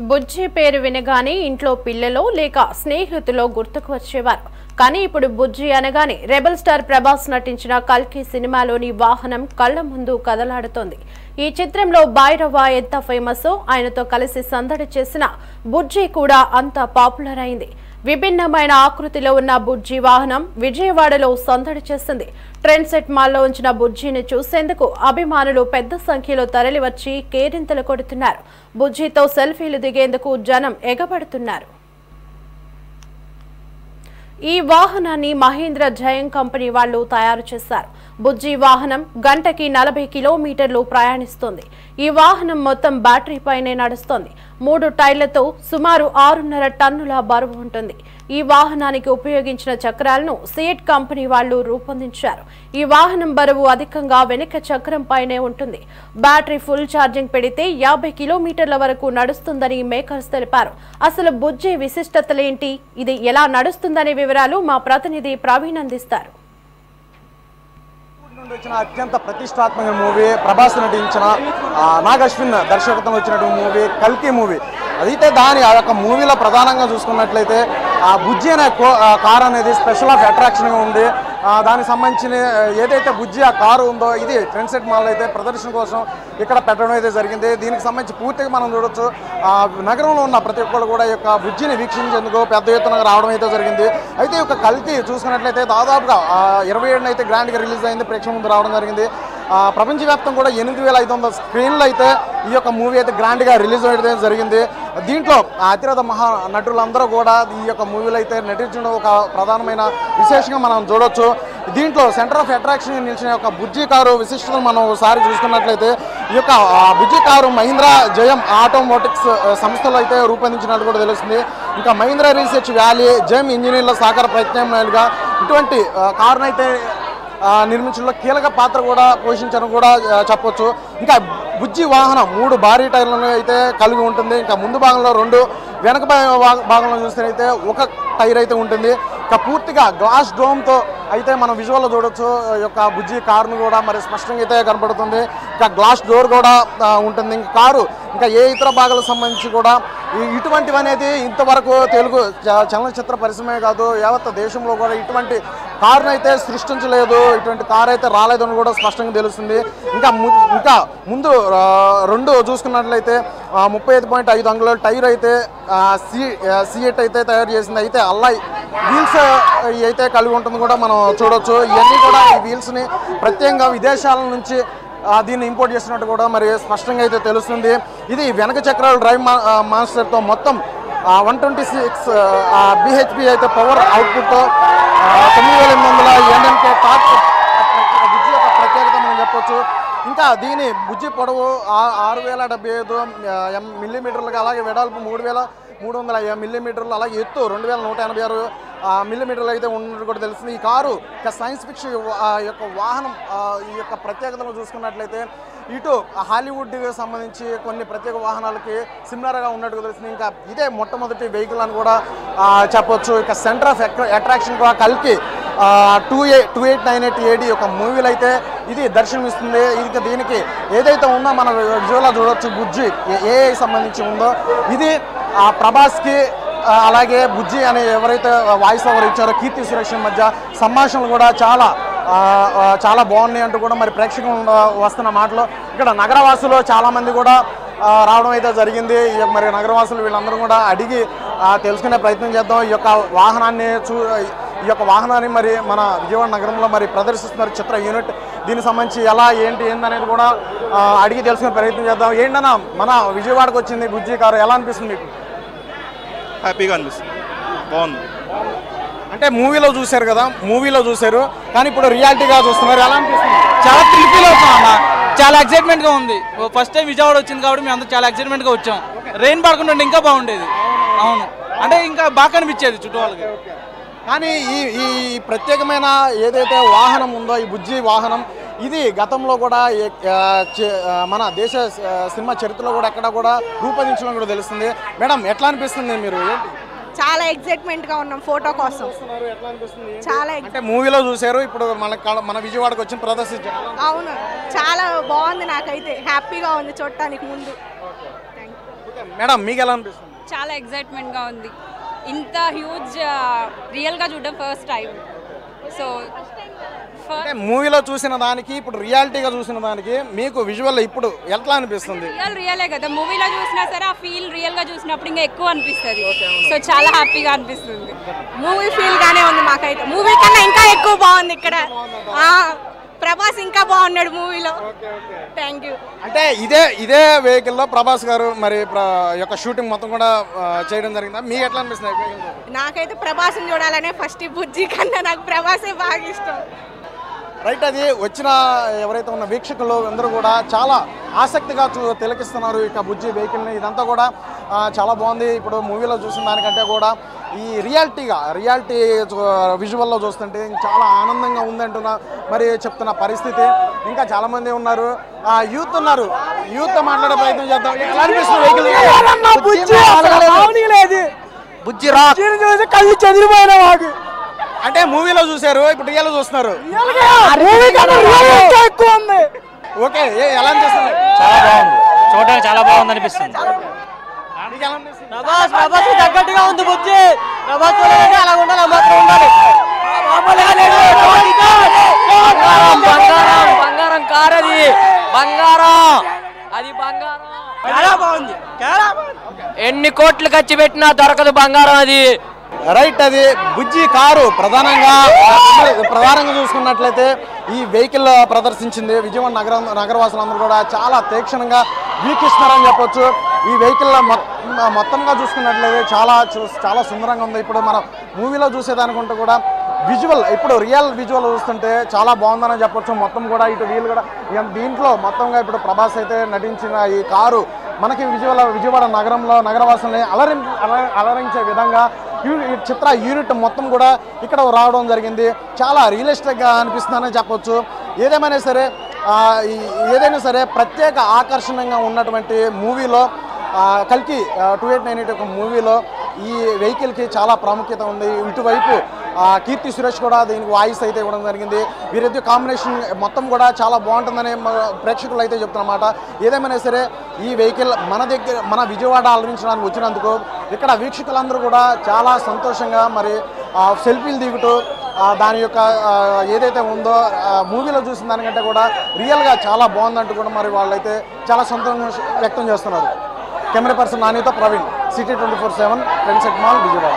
బుజ్జి పేరు వినగానే ఇంట్లో పిల్లలో లేక స్నేహితులో గుర్తుకు వచ్చేవారు. కానీ ఇప్పుడు బుజ్జి అనగానే రెబల్ స్టార్ ప్రభాస్ నటించిన కల్కి సినిమాలోని వాహనం కళ్ల ముందు కదలాడుతోంది. ఈ చిత్రంలో భైరవ ఎంత ఫేమస్, ఆయనతో కలిసి సందడి చేసిన బుజ్జి కూడా అంత పాపులర్ అయింది. విభిన్నమైన ఆకృతిలో ఉన్న బుజ్జి వాహనం విజయవాడలో సందడి చేసింది. ట్రెండ్ సెట్ మాల్లో ఉంచిన బుజ్జిని చూసేందుకు అభిమానులు పెద్ద సంఖ్యలో తరలివచ్చి కేరింతలు కొడుతున్నారు. బుజ్జితో సెల్ఫీలు దిగేందుకు జనం ఎగబడుతున్నారు. ఈ వాహనాన్ని మహీంద్ర జయం కంపెనీ వాళ్లు తయారు చేశారు. బుజ్జి వాహనం గంటకి 40 కిలోమీటర్లు ప్రయాణిస్తోంది. ఈ వాహనం మొత్తం బ్యాటరీపైనే నడుస్తోంది. 3 టైర్లతో సుమారు 6.5 టన్నుల బరువు ఉంటుంది. ఈ వాహనానికి ఉపయోగించిన చక్రాలను సియట్ కంపెనీ వాళ్లు రూపొందించారు. ఈ వాహనం బరువు అధికంగా వెనుక చక్రం పైనే ఉంటుంది. బ్యాటరీ ఫుల్ ఛార్జింగ్ పెడితే 50 కిలోమీటర్ల వరకు నడుస్తుందని మేకర్స్ తెలిపారు. అసలు బుజ్జి విశిష్టతలేంటి, ఇది ఎలా నడుస్తుందనే వివరాలు మా ప్రతినిధి ప్రవీణ్ అందిస్తారు. వచ్చిన అత్యంత ప్రతిష్టాత్మక మూవీ, ప్రభాస్ నటించిన నాగ్ అశ్విన్ దర్శకత్వం వచ్చినటువంటి మూవీ కల్కి మూవీ. అయితే దాని ఆ యొక్క మూవీలో ప్రధానంగా చూసుకున్నట్లయితే ఆ బుజ్జి అనే కార్ అనేది స్పెషల్ ఆఫ్ అట్రాక్షన్గా ఉంది. దానికి సంబంధించిన ఏదైతే బుజ్జి ఆ కారు ఉందో ఇది ట్రెండ్ సెట్ మాల్ అయితే ప్రదర్శన కోసం ఇక్కడ పెట్టడం అయితే జరిగింది. దీనికి సంబంధించి పూర్తిగా మనం చూడొచ్చు నగరంలో ఉన్న ప్రతి ఒక్కరు కూడా ఈ యొక్క బుజ్జిని వీక్షించేందుకు పెద్ద ఎత్తున రావడం అయితే జరిగింది. అయితే ఈ యొక్క కల్కి చూసుకున్నట్లయితే దాదాపుగా 27 అయితే గ్రాండ్గా రిలీజ్ అయింది, ప్రేక్షకుల ముందు రావడం జరిగింది. ప్రపంచవ్యాప్తం కూడా 8500 స్క్రీన్లు అయితే ఈ యొక్క మూవీ అయితే గ్రాండ్గా రిలీజ్ అయ్యడం జరిగింది. దీంట్లో అతిరథ మహా నటులందరూ కూడా ఈ యొక్క మూవీలో అయితే నటించడం ఒక ప్రధానమైన విశేషంగా మనం చూడొచ్చు. దీంట్లో సెంటర్ ఆఫ్ అట్రాక్షన్ నిలిచిన యొక్క బుజ్జి కారు విశిష్టతను మనం ఒకసారి చూసుకున్నట్లయితే ఈ యొక్క బుజ్జి కారు మహీంద్రా జయం ఆటోమోటిక్స్ సంస్థలో అయితే రూపొందించినట్టు కూడా తెలుస్తుంది. ఇంకా మహీంద్రా రీసెర్చ్ వ్యాలీ జెమ్ ఇంజనీర్ల సహకార ప్రత్యామ్నాయాలుగా ఇటువంటి కారును అయితే నిర్మించడంలో కీలక పాత్ర కూడా పోషించడం కూడా చెప్పొచ్చు. ఇంకా బుజ్జి వాహనం 3 భారీ టైర్లను అయితే కలిగి ఉంటుంది. ఇంకా ముందు భాగంలో 2, వెనక భాగంలో చూస్తే ఒక టైర్ అయితే ఉంటుంది. ఇంకా పూర్తిగా గ్లాస్ డోమ్తో అయితే మనం విజువల్లో చూడొచ్చు. ఈ యొక్క బుజ్జి కారును కూడా మరి స్పష్టంగా అయితే కనపడుతుంది. ఇంకా గ్లాస్ డోర్ కూడా ఉంటుంది. ఇంకా కారు ఇంకా ఏ ఇతర భాగాలకు సంబంధించి కూడా ఇటువంటివి అనేది ఇంతవరకు తెలుగు చలనచిత్ర పరిశ్రమే కాదు యావత్ దేశంలో కూడా ఇటువంటి కారును అయితే సృష్టించలేదు, ఇటువంటి కారు అయితే రాలేదని కూడా స్పష్టంగా తెలుస్తుంది. ఇంకా ముందు 2 చూసుకున్నట్లయితే 35.5 అంగుళాల టైర్ అయితే సియట్ అయితే తయారు చేసింది. అయితే అల్లాయ్ వీల్స్ అయితే కలిగి ఉంటుంది కూడా మనం చూడొచ్చు. ఇవన్నీ కూడా ఈ వీల్స్ని ప్రత్యేకంగా విదేశాల నుంచి దీన్ని ఇంపోర్ట్ చేసినట్టు కూడా మరి స్పష్టంగా అయితే తెలుస్తుంది. ఇది వెనక చక్రాలు డ్రైవ్ మాస్టర్తో మొత్తం 126 బిహెచ్పి అయితే పవర్ అవుట్పుట్తో 9800 NMK టార్క్ బుజ్జి యొక్క ప్రత్యేకత మనం చెప్పొచ్చు. ఇంకా దీని బుజ్జి పొడవు 6075 మిల్లీమీటర్లుగా, అలాగే వెడల్పు 3300 మిల్లీమీటర్లు, అలాగే ఎత్తు 2186 మిల్లీమీటర్లు అయితే ఉన్నట్టు కూడా తెలుస్తుంది. ఈ కారు సైన్స్ ఫిక్షన్ యొక్క వాహనం ఈ యొక్క ప్రత్యేకతను చూసుకున్నట్లయితే ఇటు హాలీవుడ్కి సంబంధించి కొన్ని ప్రత్యేక వాహనాలకి సిమిలర్గా ఉన్నట్టు తెలుస్తుంది. ఇంకా ఇదే మొట్టమొదటి వెహికల్ అని కూడా చెప్పొచ్చు. ఇక సెంటర్ ఆఫ్ అట్రాక్షన్ కూడా కల్కి 2898 AD ఒక మూవీలు అయితే ఇది దర్శనమిస్తుంది. ఇది దీనికి ఏదైతే ఉందో మన విజువల్లో చూడొచ్చు బుజ్జి ఏ సంబంధించి ఉందో ఇది ప్రభాస్కి అలాగే బుజ్జి అనే ఎవరైతే వాయిస్ ఓవర్ ఇచ్చారో కీర్తి సురేష్ మధ్య సంభాషణలు కూడా చాలా బాగున్నాయి అంటూ కూడా మరి ప్రేక్షకులు వస్తున్న మాటలు ఇక్కడ నగరవాసులు చాలామంది కూడా రావడం అయితే జరిగింది. మరి నగరవాసులు వీళ్ళందరూ కూడా అడిగి తెలుసుకునే ప్రయత్నం చేద్దాం. ఈ యొక్క వాహనాన్ని మరి మన విజయవాడ నగరంలో మరి ప్రదర్శిస్తున్నారు చిత్ర యూనిట్. దీనికి సంబంధించి ఎలా ఏంటనేది కూడా అడిగి తెలుసుకునే ప్రయత్నం చేద్దాం. ఏంటన్నా మన విజయవాడకు వచ్చింది బుజ్జి కారు, ఎలా అనిపిస్తుంది మీకు? హ్యాపీగా అనిపిస్తుంది, బాగుంది. అంటే మూవీలో చూశారు కానీ ఇప్పుడు రియాలిటీగా చూస్తున్నారు, ఎలా అనిపిస్తుంది? చాలా థ్రిల్ అవుతాం అన్న, చాలా ఎక్సైట్మెంట్గా ఉంది. ఫస్ట్ టైం విజయవాడ వచ్చింది కాబట్టి మేము అందరూ చాలా ఎక్సైట్మెంట్గా వచ్చాం. రెయిన్ పడకుండా ఉంటే ఇంకా బాగుండేది. అవును, అంటే ఇంకా బాగా అనిపించేది చుట్టూ వాళ్ళకి. కానీ ఈ ప్రత్యేకమైన ఏదైతే వాహనం ఉందో ఈ బుజ్జి వాహనం ఇది గతంలో కూడా మన దేశ సినిమా చరిత్రలో కూడా ఎక్కడ కూడా రూపొందించడం కూడా తెలుస్తుంది. మేడం ఎట్లా అనిపిస్తుంది? మీరు చాలా ఎక్సైట్మెంట్ గా ఉన్నాం ఫోటో కోసం. చాలా అంటే మూవీలో చూసారు, ఇప్పుడు మన విజయవాడకు వచ్చి ప్రదర్శించారు. అవును, చాలా బాగుంది, నాకైతే హ్యాపీగా ఉంది చూడటానికి ముందు. మేడం మీకు ఎలా అనిపిస్తుంది? చాలా ఎక్సైట్మెంట్గా ఉంది. ఇంత హ్యూజ్ రియల్గా చూడడం ఫస్ట్ టైం. సో అంటే మూవీలో చూసిన దానికి ఇప్పుడు రియాలిటీగా చూసిన దానికి మీకు విజువల్ ఇప్పుడు ఎట్లా అనిపిస్తుంది? రియలే కదా, మూవీలో చూసినా సరే ఆ ఫీల్ రియల్గా చూసినప్పుడు ఇంకా ఎక్కువ అనిపిస్తుంది. సో చాలా హ్యాపీగా అనిపిస్తుంది. మూవీ ఫీల్ గానే ఉంది మాకైతే. మూవీ కన్నా ఇంకా ఎక్కువ బాగుంది ఇక్కడ. ప్రభాస్ ఇంకా బాగున్నాడు మూవీలో. Thank you. అంటే ఇదే వెహికల్లో ప్రభాస్ గారు మరి యొక్క షూటింగ్ మొత్తం కూడా చేయడం జరిగిందా? మీకు ఎట్లా అనిపిస్తుంది? నాకైతే ప్రభాస్ని చూడాలనే ఫస్ట్. బుజ్జి కన్నా నాకు ప్రభాసే బాగా ఇష్టం. రైట్, అది వచ్చిన ఎవరైతే ఉన్న వీక్షకులు అందరూ కూడా చాలా ఆసక్తిగా తిలకిస్తున్నారు ఇక బుజ్జి వెహికల్ని. ఇదంతా కూడా చాలా బాగుంది. ఇప్పుడు మూవీలో చూసిన దానికంటే కూడా ఈ రియాలిటీ విజువల్లో చూస్తుంటే చాలా ఆనందంగా ఉందంటున్నా మరి చెప్తున్న పరిస్థితి. ఇంకా చాలామంది ఉన్నారు, యూత్ ఉన్నారు. యూత్తో మాట్లాడే ప్రయత్నం చేద్దాం. ఎలా అనిపిస్తుంది బుజ్జి రా కళ్ళు చదిరిపోయిన వాడు? అంటే మూవీలో చూసారు, ఇప్పుడు రియల్ చూస్తున్నారు. ఓకే, ఎలా అనిపిస్తుంది? చాలా బాగుంది, చూడడానికి చాలా బాగుంది అనిపిస్తుంది. ప్రభాస్ తగ్గట్టుగా ఉంది బుజ్జి. ప్రభాస్ అలా ఉండాలి, మాత్రం ఉండాలి. బంగారం కారు అది, బంగారం అది, బంగారం. చాలా బాగుంది. ఎన్ని కోట్లు ఖర్చు పెట్టినా దొరకదు బంగారం అది. రైట్, అది బుజ్జి కారు ప్రధానంగా చూసుకున్నట్లయితే ఈ వెహికల్ ప్రదర్శించింది. విజయవాడ నగరవాసులందరూ కూడా చాలా తీక్షణంగా వీక్షిస్తున్నారని చెప్పొచ్చు. ఈ వెహికల్ మొత్తంగా చూసుకున్నట్లయితే చాలా సుందరంగా ఉంది. ఇప్పుడు మనం మూవీలో చూసేదానికంటే కూడా విజువల్, ఇప్పుడు రియల్ విజువల్ చూస్తుంటే చాలా బాగుందని చెప్పొచ్చు. మొత్తం కూడా ఇటు వీళ్ళు కూడా దీంట్లో మొత్తంగా ఇప్పుడు ప్రభాస్ అయితే నటించిన ఈ కారు మనకి విజయవాడ నగరవాసుల్ని అలరించే విధంగా ఈ చిత్ర యూనిట్ మొత్తం కూడా ఇక్కడ రావడం జరిగింది. చాలా రియలిస్టిక్గా అనిపిస్తుందని చెప్పొచ్చు. ఏదేమైనా సరే ప్రత్యేక ఆకర్షణీయంగా ఉన్నటువంటి మూవీలో కల్కి 2898 ఒక మూవీలో ఈ వెహికల్కి చాలా ప్రాముఖ్యత ఉంది. ఇటువైపు కీర్తి సురేష్ కూడా దీనికి వాయిస్ అయితే ఇవ్వడం జరిగింది. వీరిద్దరు కాంబినేషన్ మొత్తం కూడా చాలా బాగుంటుందని ప్రేక్షకులు అయితే చెప్తున్నమాట. ఏదేమైనా సరే ఈ వెహికల్ మన విజయవాడ అలరించడానికి వచ్చినందుకు ఇక్కడ వీక్షకులందరూ కూడా చాలా సంతోషంగా మరి సెల్ఫీలు దిగుతూ దాని యొక్క ఏదైతే ఉందో మూవీలో చూసిన దానికంటే కూడా రియల్గా చాలా బాగుందంటూ కూడా మరి వాళ్ళైతే చాలా సంతోషం వ్యక్తం చేస్తున్నారు. కెమెరా పర్సన్ నానితో Praveen, city 24/7 friends at mall, Vijayawada.